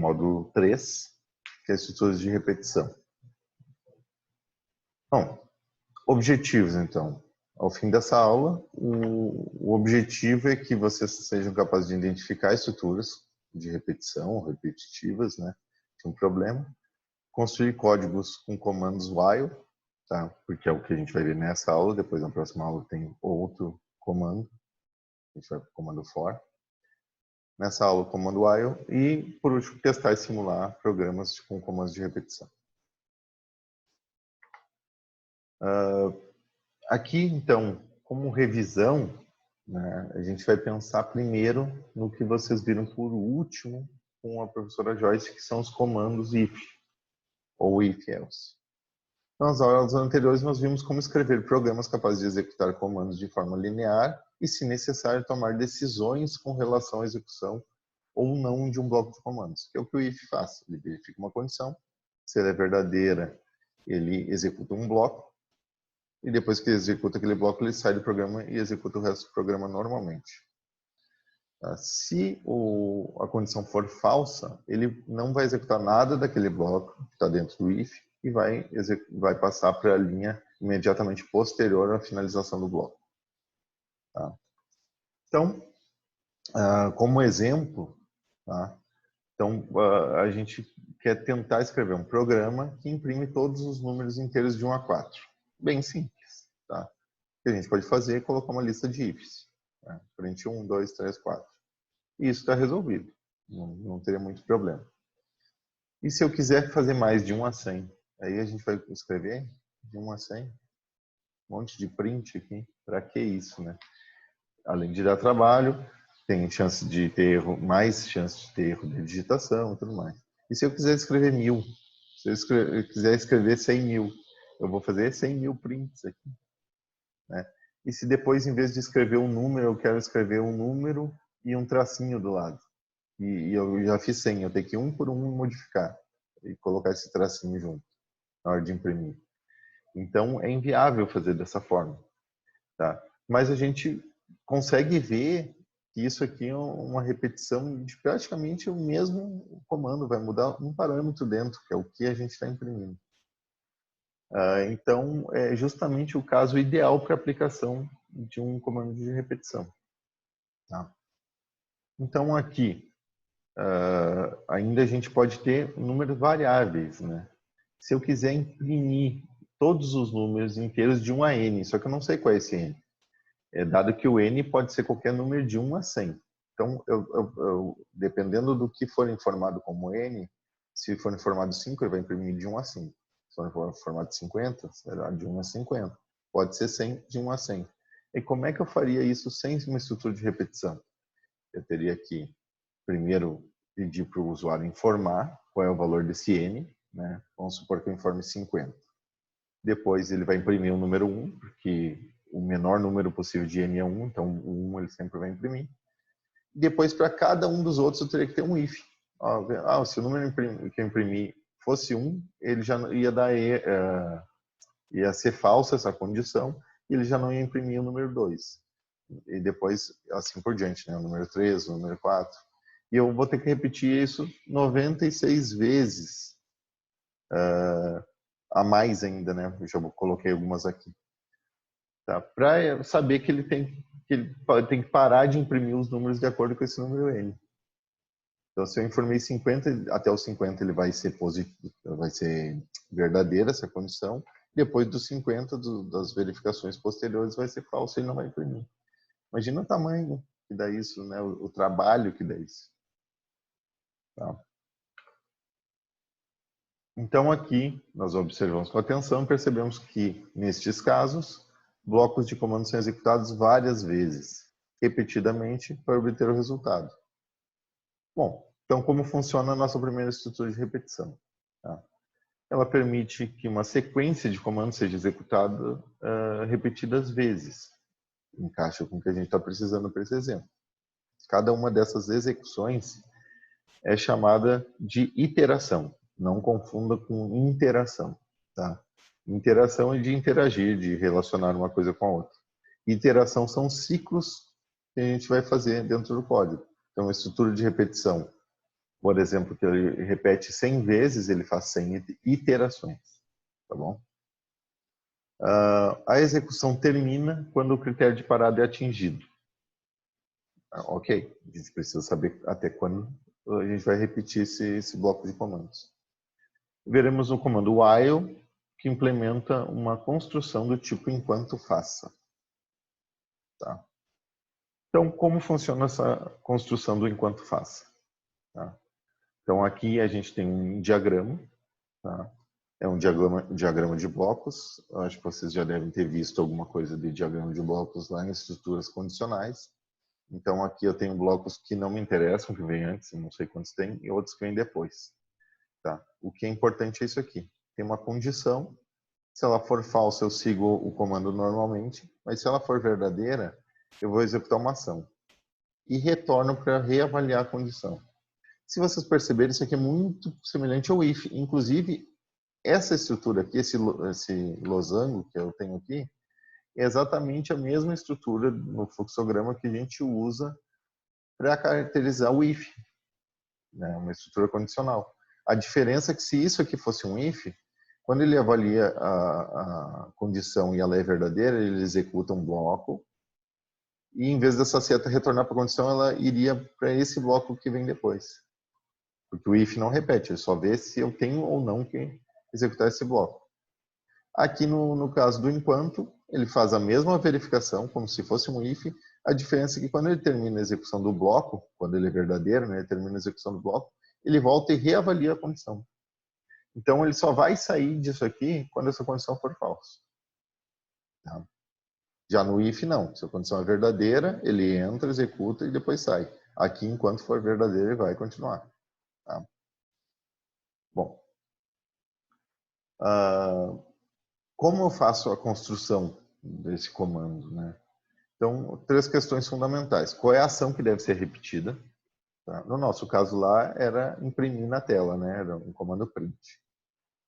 módulo 3, que é estruturas de repetição. Bom, objetivos, então. Ao fim dessa aula, o objetivo é que vocês sejam capazes de identificar estruturas de repetição, repetitivas, né, de um problema, construir códigos com comandos while, tá, porque é o que a gente vai ver nessa aula. Depois, na próxima aula, tem outro comando, a gente vai para o comando for. Nessa aula, o comando while, e, por último, testar e simular programas com comandos de repetição. Aqui, então, como revisão, né, a gente vai pensar primeiro no que vocês viram por último com a professora Joyce, que são os comandos if ou if-else. Nas aulas anteriores, nós vimos como escrever programas capazes de executar comandos de forma linear e, se necessário, tomar decisões com relação à execução ou não de um bloco de comandos, que é o que o if faz. Ele verifica uma condição, se ela é verdadeira, ele executa um bloco, e depois que executa aquele bloco, ele sai do programa e executa o resto do programa normalmente. Se a condição for falsa, ele não vai executar nada daquele bloco que está dentro do if e vai passar para a linha imediatamente posterior à finalização do bloco. Tá? Então, como exemplo, tá? Então, a gente quer tentar escrever um programa que imprime todos os números inteiros de 1 a 4. Bem simples. Tá? O que a gente pode fazer é colocar uma lista de ifs. Tá? Frente 1, 2, 3, 4. E isso está resolvido. Não teria muito problema. E se eu quiser fazer mais de 1 a 100? Aí a gente vai escrever de 1 a 100. Um monte de print aqui. Para que isso, né? Além de dar trabalho, tem chance de ter erro, mais chance de ter erro de digitação e tudo mais. E se eu quiser escrever 1000? Se eu quiser escrever 100.000, eu vou fazer 100.000 prints aqui. Né? E se depois, em vez de escrever um número, eu quero escrever um número e um tracinho do lado. E eu já fiz 100, eu tenho que um por um modificar e colocar esse tracinho junto na hora de imprimir. Então, é inviável fazer dessa forma. Tá? Mas a gente consegue ver que isso aqui é uma repetição de praticamente o mesmo comando, vai mudar um parâmetro dentro, que é o que a gente está imprimindo. Então, é justamente o caso ideal para aplicação de um comando de repetição. Tá? Então, aqui, ainda a gente pode ter números variáveis. Né? Se eu quiser imprimir todos os números inteiros de 1 a n, só que eu não sei qual é esse n. Dado que o n pode ser qualquer número de 1 a 100. Então, dependendo do que for informado como n, se for informado 5, ele vai imprimir de 1 a 5. Se for informado 50, será de 1 a 50. Pode ser 100, de 1 a 100. E como é que eu faria isso sem uma estrutura de repetição? Eu teria que, primeiro, pedir para o usuário informar qual é o valor desse n. Né? Vamos supor que eu informe 50. Depois, ele vai imprimir o número 1, porque o menor número possível de n é 1, então o 1 ele sempre vai imprimir. Depois, para cada um dos outros, eu teria que ter um if. Se o número que eu imprimir fosse 1, ele já ia dar ia ser falsa essa condição, e ele já não ia imprimir o número 2. E depois, assim por diante, né? O número 3, o número 4. E eu vou ter que repetir isso 96 vezes a mais ainda, né? Eu já coloquei algumas aqui. Tá? Para saber que ele tem que parar de imprimir os números de acordo com esse número n. Então, se eu informei 50, até os 50 ele vai ser positivo, vai ser verdadeira essa condição. Depois dos 50, das verificações posteriores, vai ser falso, ele não vai imprimir. Imagina o tamanho que dá isso, né? O trabalho que dá isso. Tá? Então, aqui, nós observamos com atenção e percebemos que, nestes casos, blocos de comando são executados várias vezes, repetidamente, para obter o resultado. Bom, então como funciona a nossa primeira estrutura de repetição? Tá? Ela permite que uma sequência de comandos seja executada repetidas vezes. Encaixa com o que a gente está precisando para esse exemplo. Cada uma dessas execuções é chamada de iteração. Não confunda com interação. Tá? Interação é de interagir, de relacionar uma coisa com a outra. Iteração são ciclos que a gente vai fazer dentro do código. Então, a estrutura de repetição por exemplo, que ele repete 100 vezes, ele faz 100 iterações, tá bom? A execução termina quando o critério de parada é atingido. Ok, a gente precisa saber até quando a gente vai repetir esse bloco de comandos. Veremos o comando while, que implementa uma construção do tipo enquanto faça. Tá? Então, como funciona essa construção do enquanto faça? Tá? Então, aqui a gente tem um diagrama. Tá? É um diagrama de blocos. Eu acho que vocês já devem ter visto alguma coisa de diagrama de blocos lá em estruturas condicionais. Então, aqui eu tenho blocos que não me interessam, que vêm antes, não sei quantos tem, e outros que vêm depois. Tá? O que é importante é isso aqui. Tem uma condição. Se ela for falsa, eu sigo o comando normalmente. Mas se ela for verdadeira, eu vou executar uma ação. E retorno para reavaliar a condição. Se vocês perceberem, isso aqui é muito semelhante ao if. Inclusive, essa estrutura aqui, esse losango que eu tenho aqui, é exatamente a mesma estrutura no fluxograma que a gente usa para caracterizar o if, né? Uma estrutura condicional. A diferença é que se isso aqui fosse um if, quando ele avalia a condição e ela é verdadeira, ele executa um bloco, e em vez dessa seta retornar para a condição, ela iria para esse bloco que vem depois. Porque o if não repete, ele só vê se eu tenho ou não que executar esse bloco. Aqui no caso do enquanto, ele faz a mesma verificação, como se fosse um if. A diferença é que quando ele termina a execução do bloco, quando ele é verdadeiro, né, ele termina a execução do bloco, ele volta e reavalia a condição. Então, ele só vai sair disso aqui quando essa condição for falsa. Tá? Já no if, não. Se a condição é verdadeira, ele entra, executa e depois sai. Aqui, enquanto for verdadeiro, ele vai continuar. Tá? Bom, como eu faço a construção desse comando, né? Então, 3 questões fundamentais. Qual é a ação que deve ser repetida? Tá? No nosso caso lá, era imprimir na tela, né? Era um comando print.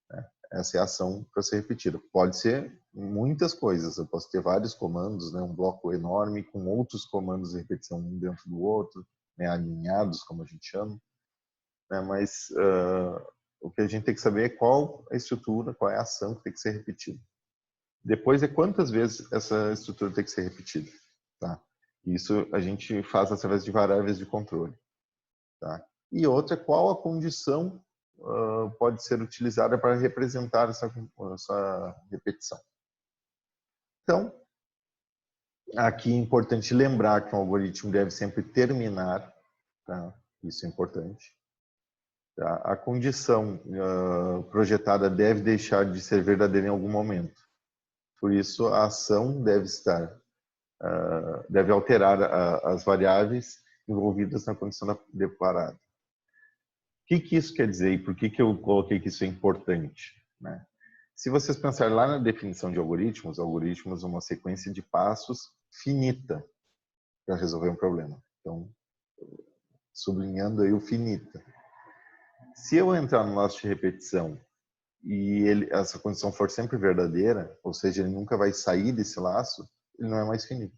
Né? Essa é a ação para ser repetida. Pode ser muitas coisas. Eu posso ter vários comandos, né? Um bloco enorme com outros comandos de repetição um dentro do outro, né? Alinhados, como a gente chama. Né? Mas o que a gente tem que saber é qual a estrutura, qual é a ação que tem que ser repetida. Depois é quantas vezes essa estrutura tem que ser repetida. Tá? Isso a gente faz através de variáveis de controle. Tá? E outra é qual a condição pode ser utilizada para representar essa repetição. Então, aqui é importante lembrar que um algoritmo deve sempre terminar. Tá? Isso é importante. Tá? A condição projetada deve deixar de ser verdadeira em algum momento. Por isso, a ação deve alterar as variáveis envolvidas na condição de parada. O que isso quer dizer e por que eu coloquei que isso é importante? Né? Se vocês pensarem lá na definição de algoritmos é uma sequência de passos finita para resolver um problema. Então, sublinhando aí o finita. Se eu entrar no laço de repetição e essa condição for sempre verdadeira, ou seja, ele nunca vai sair desse laço, ele não é mais finito.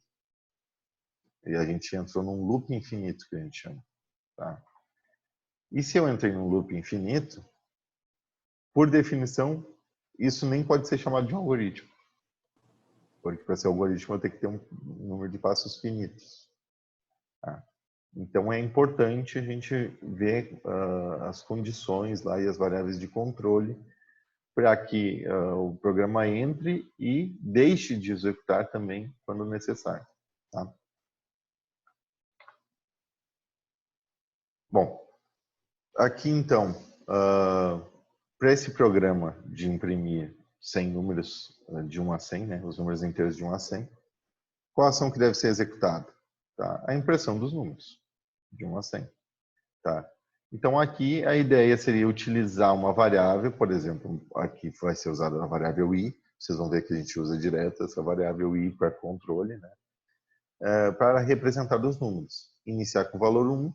E a gente entrou num loop infinito, que a gente chama. Tá? E se eu entrei num loop infinito, por definição, isso nem pode ser chamado de um algoritmo. Porque para ser algoritmo eu tenho que ter um número de passos finitos. Tá? Então é importante a gente ver as condições lá e as variáveis de controle para que o programa entre e deixe de executar também quando necessário. Tá? Bom, aqui então, para esse programa de imprimir 100 números de 1 a 100, né, os números inteiros de 1 a 100, qual a ação que deve ser executada? Tá? A impressão dos números, de 1 a 100. Tá? Então, aqui a ideia seria utilizar uma variável, por exemplo, aqui vai ser usada a variável i, vocês vão ver que a gente usa direto essa variável i para controle, né? Para representar os números. Iniciar com o valor 1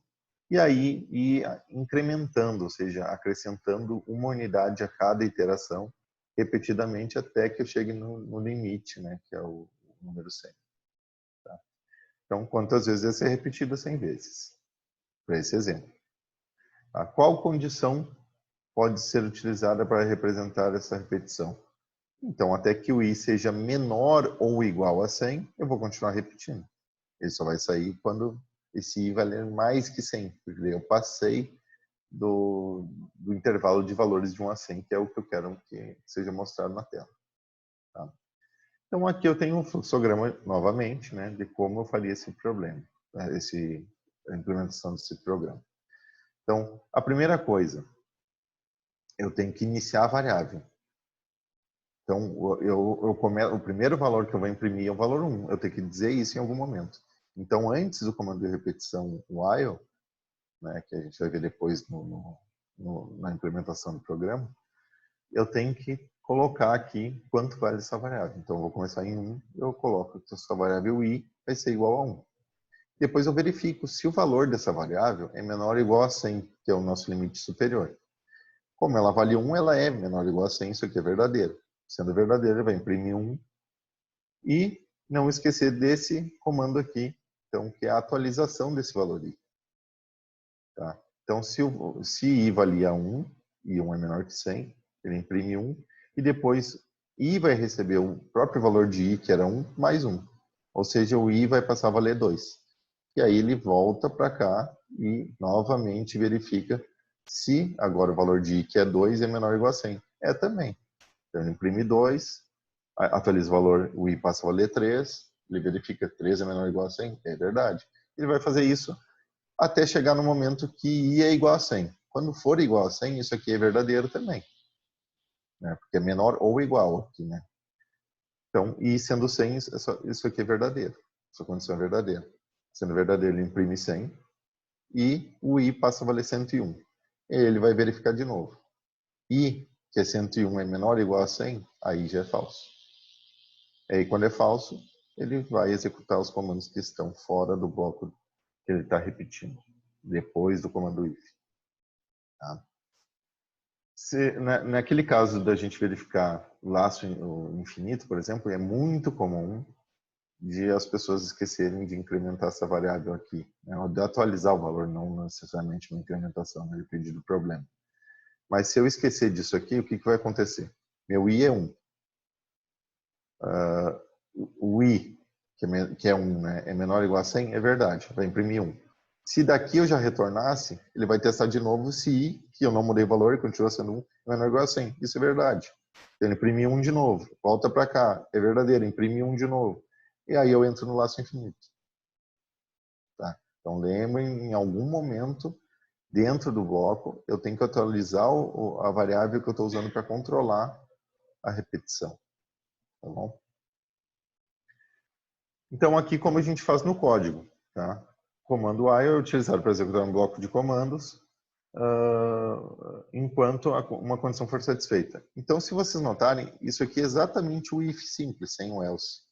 e aí ir incrementando, ou seja, acrescentando uma unidade a cada iteração, repetidamente, até que eu chegue no limite, né? Que é o número 100. Tá? Então, quantas vezes vai ser repetido 100 vezes? Para esse exemplo. Tá? Qual condição pode ser utilizada para representar essa repetição? Então, até que o i seja menor ou igual a 100, eu vou continuar repetindo. Ele só vai sair quando esse i valer mais que 100, porque eu passei do intervalo de valores de 1 a 100, que é o que eu quero que seja mostrado na tela. Tá? Então, aqui eu tenho um fluxograma, novamente, né, de como eu faria esse problema, a implementação desse programa. Então, a primeira coisa, eu tenho que iniciar a variável. Então, o primeiro valor que eu vou imprimir é o valor 1. Eu tenho que dizer isso em algum momento. Então, antes do comando de repetição while, né, que a gente vai ver depois na implementação do programa, eu tenho que colocar aqui quanto vale essa variável. Então, eu vou começar em 1, eu coloco que essa variável i vai ser igual a 1. Depois eu verifico se o valor dessa variável é menor ou igual a 100, que é o nosso limite superior. Como ela vale 1, ela é menor ou igual a 100, isso aqui é verdadeiro. Sendo verdadeiro, ele vai imprimir 1. E não esquecer desse comando aqui, então, que é a atualização desse valor i. Tá? Então, se i valia 1, e 1 é menor que 100, ele imprime 1, e depois i vai receber o próprio valor de i, que era 1, mais 1. Ou seja, o i vai passar a valer 2. E aí ele volta para cá e novamente verifica se agora o valor de i, que é 2, é menor ou igual a 100. É também. Então, ele imprime 2, atualiza o valor, o i passa a valer 3, ele verifica 3 é menor ou igual a 100, é verdade. Ele vai fazer isso até chegar no momento que i é igual a 100. Quando for igual a 100, isso aqui é verdadeiro também, né? Porque é menor ou igual aqui, né? Então, i sendo 100, isso aqui é verdadeiro. Essa condição é verdadeira. Sendo verdadeiro, ele imprime 100 e o i passa a valer 101. E ele vai verificar de novo. I, que é 101, é menor ou igual a 100, aí já é falso. E aí, quando é falso, ele vai executar os comandos que estão fora do bloco que ele está repetindo, depois do comando if. Tá? Naquele caso da gente verificar laço infinito, por exemplo, é muito comum de as pessoas esquecerem de incrementar essa variável aqui, né? Ou de atualizar o valor, não necessariamente uma incrementação, né? Depende do problema. Mas se eu esquecer disso aqui, o que vai acontecer? Meu i é 1. O i, que é 1, né, é menor ou igual a 100, é verdade, vai imprimir 1. Se daqui eu já retornasse, ele vai testar de novo se i, que eu não mudei o valor, continua sendo 1, é menor ou igual a 100. Isso é verdade. Então, ele imprime 1 de novo, volta para cá, é verdadeiro, imprime 1 de novo. E aí eu entro no laço infinito. Tá? Então, lembrem, em algum momento, dentro do bloco, eu tenho que atualizar a variável que eu estou usando para controlar a repetição. Tá bom? Então, aqui como a gente faz no código. Tá? Comando while é utilizado para executar um bloco de comandos enquanto uma condição for satisfeita. Então, se vocês notarem, isso aqui é exatamente o if simples, sem o else.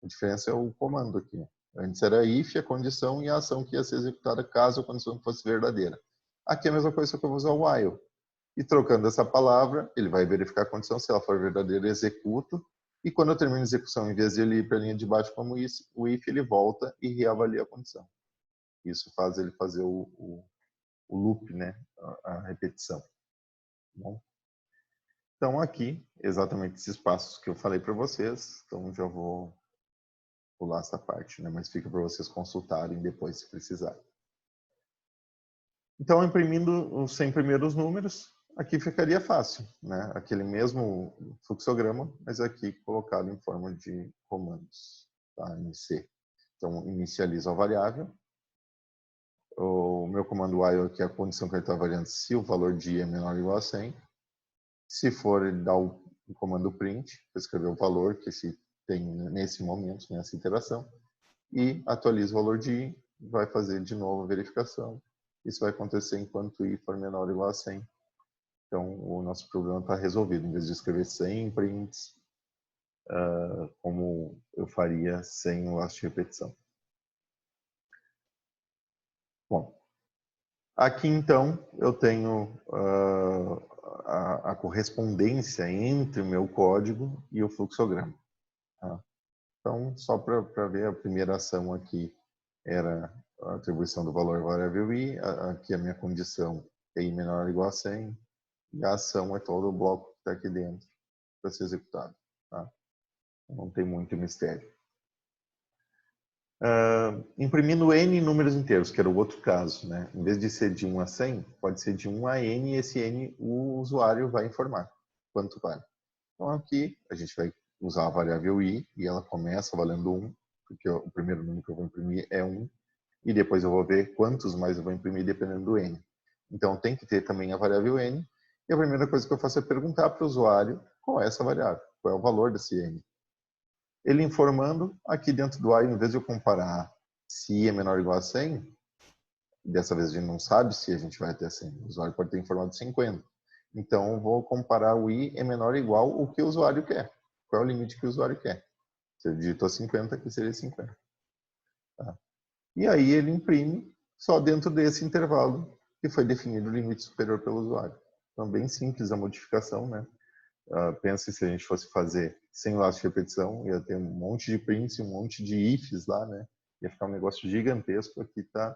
A diferença é o comando aqui. Antes era if, a condição, e a ação que ia ser executada caso a condição fosse verdadeira. Aqui é a mesma coisa, só que eu vou usar o while. E trocando essa palavra, ele vai verificar a condição. Se ela for verdadeira, executo. E quando eu termino a execução, em vez de ele ir para a linha de baixo como o if, ele volta e reavalia a condição. Isso faz ele fazer o loop, né? A repetição. Bom, então aqui, exatamente esses passos que eu falei para vocês. Então já vou pular essa parte, né? Mas fica para vocês consultarem depois se precisarem. Então, imprimindo os 100 primeiros números, aqui ficaria fácil, né? Aquele mesmo fluxograma, mas aqui colocado em forma de comandos, tá? Em C. Então, inicializo a variável. O meu comando while aqui é a condição que ele está variando se o valor de i é menor ou igual a 100. Se for, ele dá o comando print, para escrever o valor que se tem nesse momento, nessa interação. E atualiza o valor de i, vai fazer de novo a verificação. Isso vai acontecer enquanto i for menor ou igual a 100. Então, o nosso problema está resolvido. Em vez de escrever 100 prints, como eu faria sem o laço de repetição. Bom, aqui então eu tenho a correspondência entre o meu código e o fluxograma. Tá? Então, só para ver, a primeira ação aqui era a atribuição do valor variável i, aqui a minha condição é I menor ou igual a 100, e a ação é todo o bloco que está aqui dentro para ser executado. Tá? Não tem muito mistério. Imprimindo N números inteiros, que era o outro caso, né? Em vez de ser de 1 a 100, pode ser de 1 a N, e esse N o usuário vai informar quanto vale. Então aqui a gente vai usar a variável I, e ela começa valendo 1, porque o primeiro número que eu vou imprimir é 1, e depois eu vou ver quantos mais eu vou imprimir dependendo do N. Então tem que ter também a variável N, e a primeira coisa que eu faço é perguntar para o usuário qual é essa variável, qual é o valor desse N. Ele informando, aqui dentro do I, em vez de eu comparar se I é menor ou igual a 100, dessa vez a gente não sabe se a gente vai até 100, o usuário pode ter informado 50. Então eu vou comparar o I é menor ou igual ao que o usuário quer. Qual é o limite que o usuário quer? Se ele digitou 50, aqui seria 50. Tá? E aí ele imprime só dentro desse intervalo que foi definido o limite superior pelo usuário. Então bem simples a modificação, né? Pensa se a gente fosse fazer sem laço de repetição, ia ter um monte de prints, um monte de ifs lá, né? Ia ficar um negócio gigantesco. Aqui está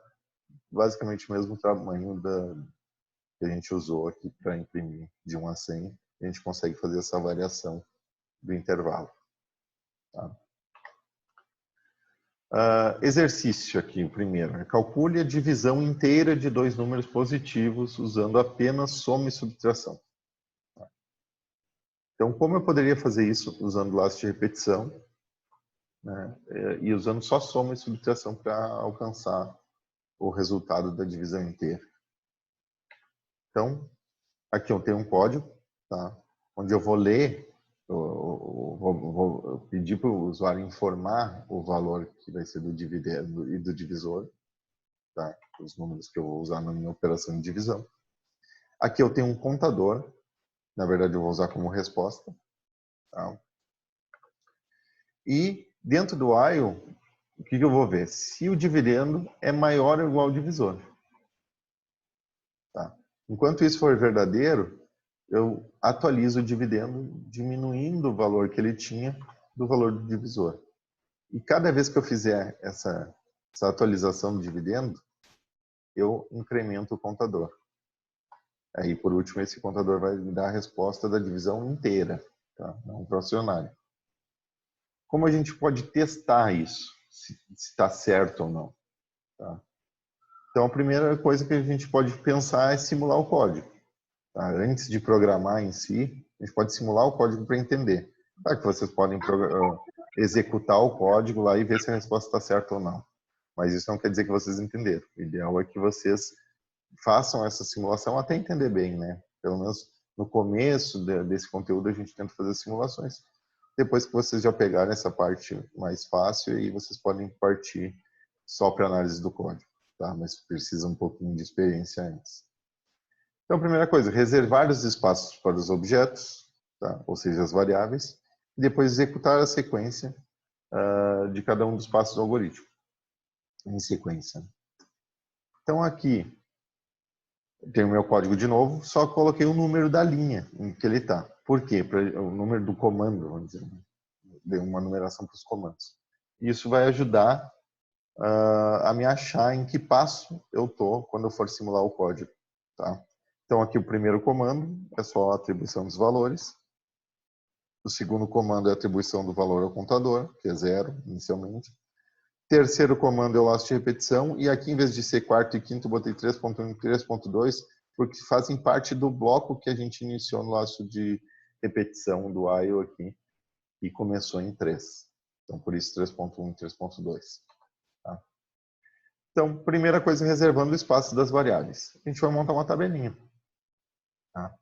basicamente o mesmo tamanho que a gente usou aqui para imprimir de 1 a 100. A gente consegue fazer essa variação do intervalo. Tá? Exercício aqui, o primeiro. Calcule a divisão inteira de dois números positivos usando apenas soma e subtração. Então, como eu poderia fazer isso usando laço de repetição, né, e usando só soma e subtração para alcançar o resultado da divisão inteira? Então, aqui eu tenho um código, tá, onde eu vou ler, vou pedir para o usuário informar o valor que vai ser do dividendo e do divisor, tá, os números que eu vou usar na minha operação de divisão. Aqui eu tenho um contador, na verdade eu vou usar como resposta. Tá? E dentro do while, o que eu vou ver? Se o dividendo é maior ou igual ao divisor. Tá? Enquanto isso for verdadeiro, eu atualizo o dividendo diminuindo o valor que ele tinha do valor do divisor. E cada vez que eu fizer essa atualização do dividendo, eu incremento o contador. Aí, por último, esse contador vai me dar a resposta da divisão inteira, tá? Não fracionária. Como a gente pode testar isso, se está certo ou não? Tá? Então, a primeira coisa que a gente pode pensar é simular o código. Tá? Antes de programar em si, a gente pode simular o código para entender. Claro que vocês podem executar o código lá e ver se a resposta está certa ou não. Mas isso não quer dizer que vocês entenderam. O ideal é que vocês façam essa simulação até entender bem, né? Pelo menos no começo desse conteúdo a gente tenta fazer simulações. Depois que vocês já pegarem essa parte mais fácil, aí vocês podem partir só para análise do código, tá? Mas precisa um pouquinho de experiência antes. Então, a primeira coisa, reservar os espaços para os objetos, tá? Ou seja, as variáveis, e depois executar a sequência de cada um dos passos do algoritmo, em sequência. Então, aqui, tem o meu código de novo, só coloquei o número da linha em que ele está. Por quê? O número do comando, vamos dizer. Dei uma numeração para os comandos. Isso vai ajudar a me achar em que passo eu estou quando eu for simular o código. Tá? Então, aqui o primeiro comando é só a atribuição dos valores. O segundo comando é a atribuição do valor ao contador, que é 0 inicialmente. Terceiro comando é o laço de repetição, e aqui em vez de ser quarto e quinto, eu botei 3.1 e 3.2, porque fazem parte do bloco que a gente iniciou no laço de repetição do while aqui, e começou em 3. Então, por isso 3.1 e 3.2. Tá? Então, primeira coisa, reservando o espaço das variáveis. A gente vai montar uma tabelinha. Tá?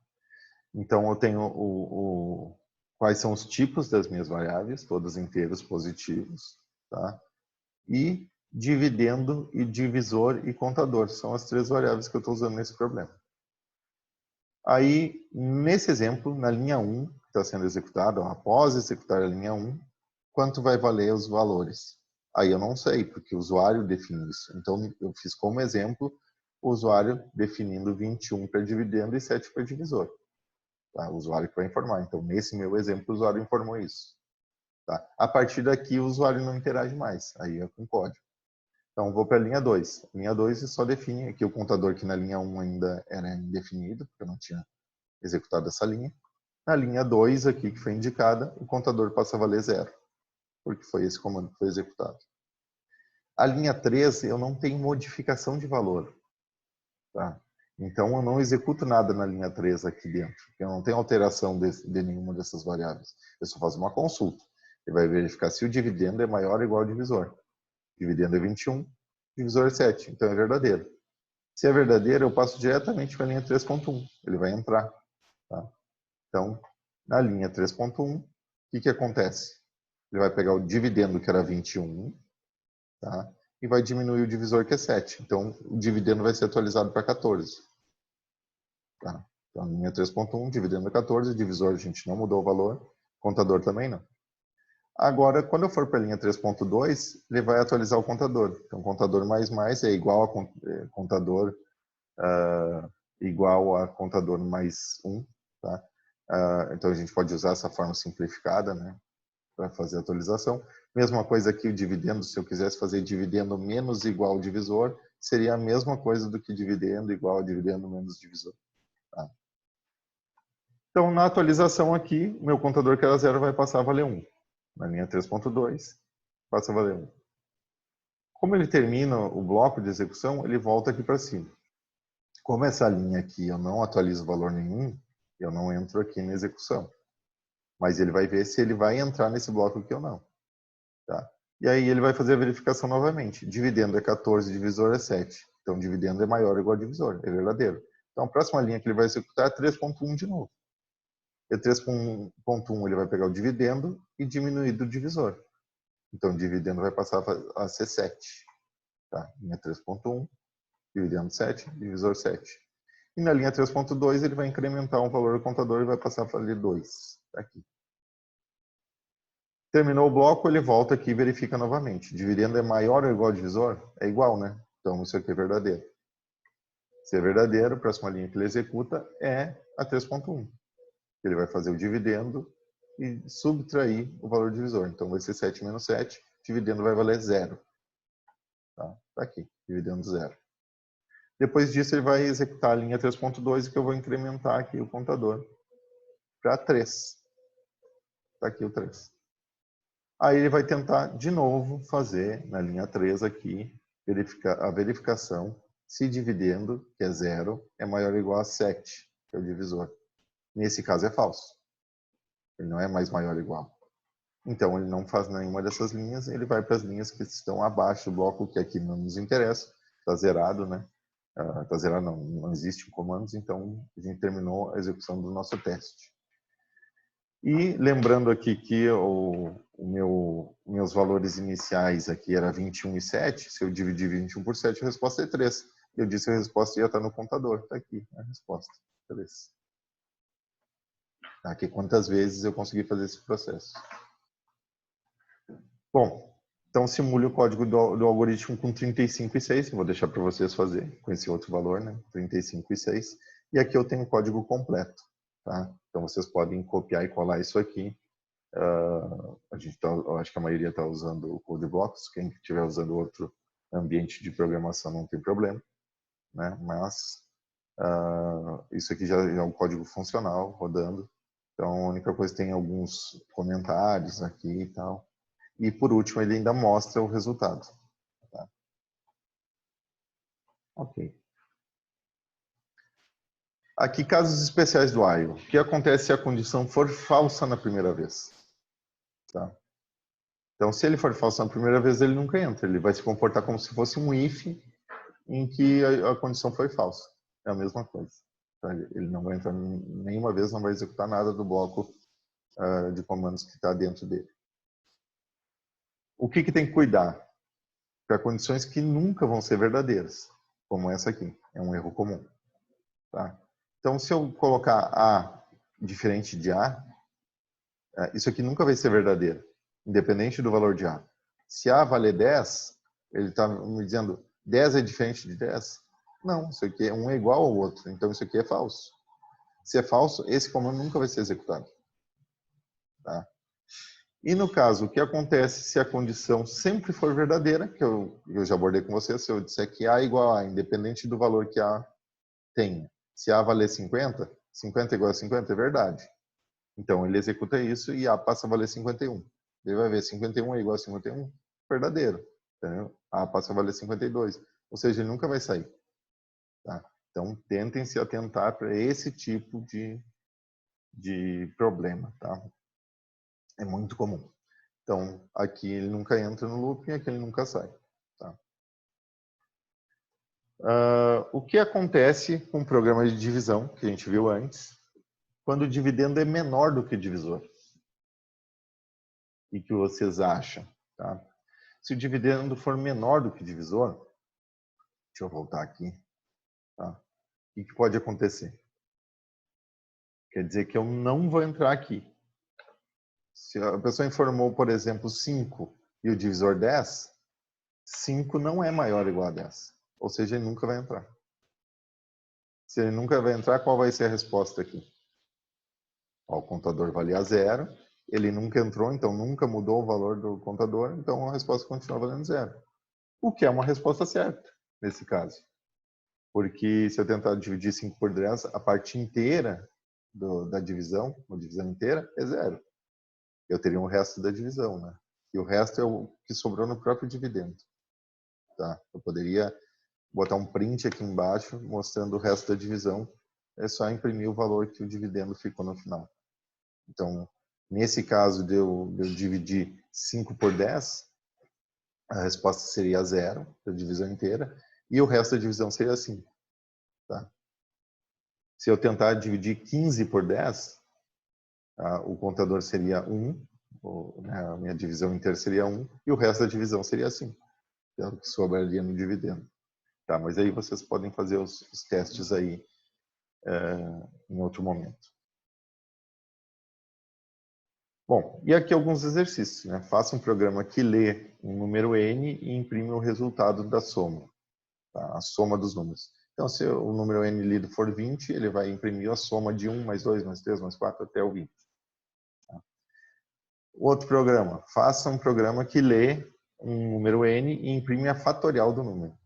Então, eu tenho quais são os tipos das minhas variáveis, todos inteiros positivos, tá? E dividendo e divisor e contador. São as três variáveis que eu estou usando nesse problema. Aí, nesse exemplo, na linha 1, que está sendo executada, após executar a linha 1, quanto vai valer os valores? Aí eu não sei, porque o usuário define isso. Então, eu fiz como exemplo o usuário definindo 21 para dividendo e 7 para divisor. Tá? O usuário que vai informar. Então, nesse meu exemplo, o usuário informou isso. Tá? A partir daqui, o usuário não interage mais. Aí é com código. Então, vou para a linha 2. Linha 2 só define aqui o contador que na linha 1 ainda era indefinido, porque eu não tinha executado essa linha. Na linha 2 aqui, que foi indicada, o contador passa a valer 0, porque foi esse comando que foi executado. A linha 3, eu não tenho modificação de valor. Tá? Então, eu não executo nada na linha 3 aqui dentro. Eu não tenho alteração de nenhuma dessas variáveis. Eu só faço uma consulta. Ele vai verificar se o dividendo é maior ou igual ao divisor. Dividendo é 21, divisor é 7. Então, é verdadeiro. Se é verdadeiro, eu passo diretamente para a linha 3.1. Ele vai entrar. Tá? Então, na linha 3.1, o que acontece? Ele vai pegar o dividendo, que era 21, tá? E vai diminuir o divisor, que é 7. Então, o dividendo vai ser atualizado para 14. Tá? Então, linha 3.1, dividendo é 14, divisor a gente não mudou o valor, contador também não. Agora, quando eu for para a linha 3.2, ele vai atualizar o contador. Então, contador mais é igual a contador igual a contador mais 1. Tá? Então, a gente pode usar essa forma simplificada, né, para fazer a atualização. Mesma coisa aqui, o dividendo, se eu quisesse fazer dividendo menos igual ao divisor, seria a mesma coisa do que dividendo igual a dividendo menos divisor. Tá? Então, na atualização aqui, meu contador que era 0 vai passar a valer 1. Na linha 3.2, passa a valer 1. Como ele termina o bloco de execução, ele volta aqui para cima. Como essa linha aqui eu não atualizo valor nenhum, eu não entro aqui na execução. Mas ele vai ver se ele vai entrar nesse bloco aqui ou não. Tá? E aí ele vai fazer a verificação novamente. Dividendo é 14, divisor é 7. Então, dividendo é maior ou igual a divisor. É verdadeiro. Então, a próxima linha que ele vai executar é 3.1 de novo. E 3.1 ele vai pegar o dividendo e diminuir do divisor. Então, o dividendo vai passar a ser 7. Tá? Linha 3.1, dividendo 7, divisor 7. E na linha 3.2 ele vai incrementar um valor do contador e vai passar a valer 2. Tá aqui. Terminou o bloco, ele volta aqui e verifica novamente. Dividendo é maior ou igual ao divisor? É igual, né? Então, isso aqui é verdadeiro. Se é verdadeiro, a próxima linha que ele executa é a 3.1. Ele vai fazer o dividendo e subtrair o valor divisor. Então, vai ser 7 menos 7. Dividendo vai valer 0. Tá aqui, dividendo 0. Depois disso, ele vai executar a linha 3.2, que eu vou incrementar aqui o contador para 3. Está aqui o 3. Aí ele vai tentar de novo fazer, na linha 3 aqui, a verificação se dividendo, que é 0, é maior ou igual a 7, que é o divisor. Nesse caso é falso. Ele não é mais maior ou igual. Então ele não faz nenhuma dessas linhas, ele vai para as linhas que estão abaixo do bloco, que aqui não nos interessa. Está zerado, né? Está zerado, não existe comandos, então a gente terminou a execução do nosso teste. E lembrando aqui que meus valores iniciais aqui era 21 e 7, se eu dividir 21 por 7, a resposta é 3. Eu disse que a resposta ia estar no contador, está aqui a resposta, 3. Aqui quantas vezes eu consegui fazer esse processo. Bom, então simule o código do algoritmo com 35 e 6, vou deixar para vocês fazer com esse outro valor, né? 35 e 6. E aqui eu tenho o código completo, tá? Então vocês podem copiar e colar isso aqui. Eu acho que a maioria está usando o CodeBlocks. Quem estiver usando outro ambiente de programação não tem problema, né? Mas isso aqui já é um código funcional rodando. Então a única coisa, tem alguns comentários aqui e tal. E por último ele ainda mostra o resultado. Tá? Ok. Aqui, casos especiais do while. O que acontece se a condição for falsa na primeira vez? Tá? Então, se ele for falso na primeira vez, ele nunca entra. Ele vai se comportar como se fosse um if em que a condição foi falsa. É a mesma coisa. Tá? Ele não vai entrar nenhuma vez, não vai executar nada do bloco de comandos que está dentro dele. O que tem que cuidar? Para condições que nunca vão ser verdadeiras, como essa aqui. É um erro comum. Tá? Então, se eu colocar A diferente de A, isso aqui nunca vai ser verdadeiro, independente do valor de A. Se A valer 10, ele está me dizendo 10 é diferente de 10? Não, isso aqui um é igual ao outro, então isso aqui é falso. Se é falso, esse comando nunca vai ser executado. Tá? E no caso, o que acontece se a condição sempre for verdadeira, que eu já abordei com você, se eu disser que A é igual a A, independente do valor que A tenha. Se A valer 50, 50 igual a 50 é verdade. Então ele executa isso e A passa a valer 51. Ele vai ver 51 é igual a 51, verdadeiro. Entendeu? A passa a valer 52. Ou seja, ele nunca vai sair. Tá? Então tentem se atentar para esse tipo de problema. Tá? É muito comum. Então, aqui ele nunca entra no looping, aqui ele nunca sai. Tá? O que acontece com o programa de divisão, que a gente viu antes, quando o dividendo é menor do que o divisor? E que vocês acham? Tá? Se o dividendo for menor do que o divisor, deixa eu voltar aqui. Tá? O que pode acontecer? Quer dizer que eu não vou entrar aqui. Se a pessoa informou, por exemplo, 5 e o divisor 10, 5 não é maior ou igual a 10. Ou seja, ele nunca vai entrar. Se ele nunca vai entrar, qual vai ser a resposta aqui? Ó, o contador valia 0, ele nunca entrou, então nunca mudou o valor do contador, então a resposta continua valendo 0. O que é uma resposta certa, nesse caso. Porque se eu tentar dividir 5 por 10, a parte inteira da divisão, uma divisão inteira, é 0. Eu teria o resto da divisão, né? E o resto é o que sobrou no próprio dividendo. Tá? Eu poderia botar um print aqui embaixo mostrando o resto da divisão. É só imprimir o valor que o dividendo ficou no final. Então, nesse caso de eu dividir 5 por 10, a resposta seria 0, a divisão inteira, e o resto da divisão seria 5. Tá? Se eu tentar dividir 15 por 10, o contador seria 1, a minha divisão inteira seria 1, e o resto da divisão seria 5, que é o que sobraria no dividendo. Tá, mas aí vocês podem fazer os testes aí em outro momento. Bom, e aqui alguns exercícios. Né? Faça um programa que lê um número n e imprime o resultado da soma, tá? A soma dos números. Então, se o número n lido for 20, ele vai imprimir a soma de 1 mais 2 mais 3 mais 4 até o 20. Tá? Outro programa. Faça um programa que lê um número n e imprime a fatorial do número.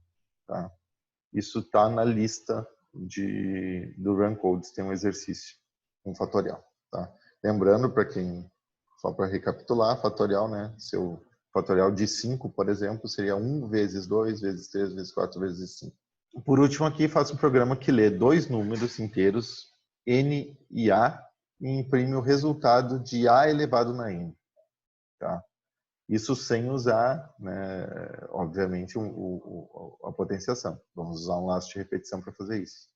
Tá? Isso está na lista do Run Codes, tem um exercício com fatorial. Tá? Lembrando, para quem, só para recapitular, fatorial, né? Seu fatorial de 5, por exemplo, seria 1 vezes 2, vezes 3, vezes 4, vezes 5. Por último aqui, faça um programa que lê dois números inteiros, n e a, e imprime o resultado de a elevado na n. Tá? Isso sem usar, né, obviamente, a potenciação. Vamos usar um laço de repetição para fazer isso.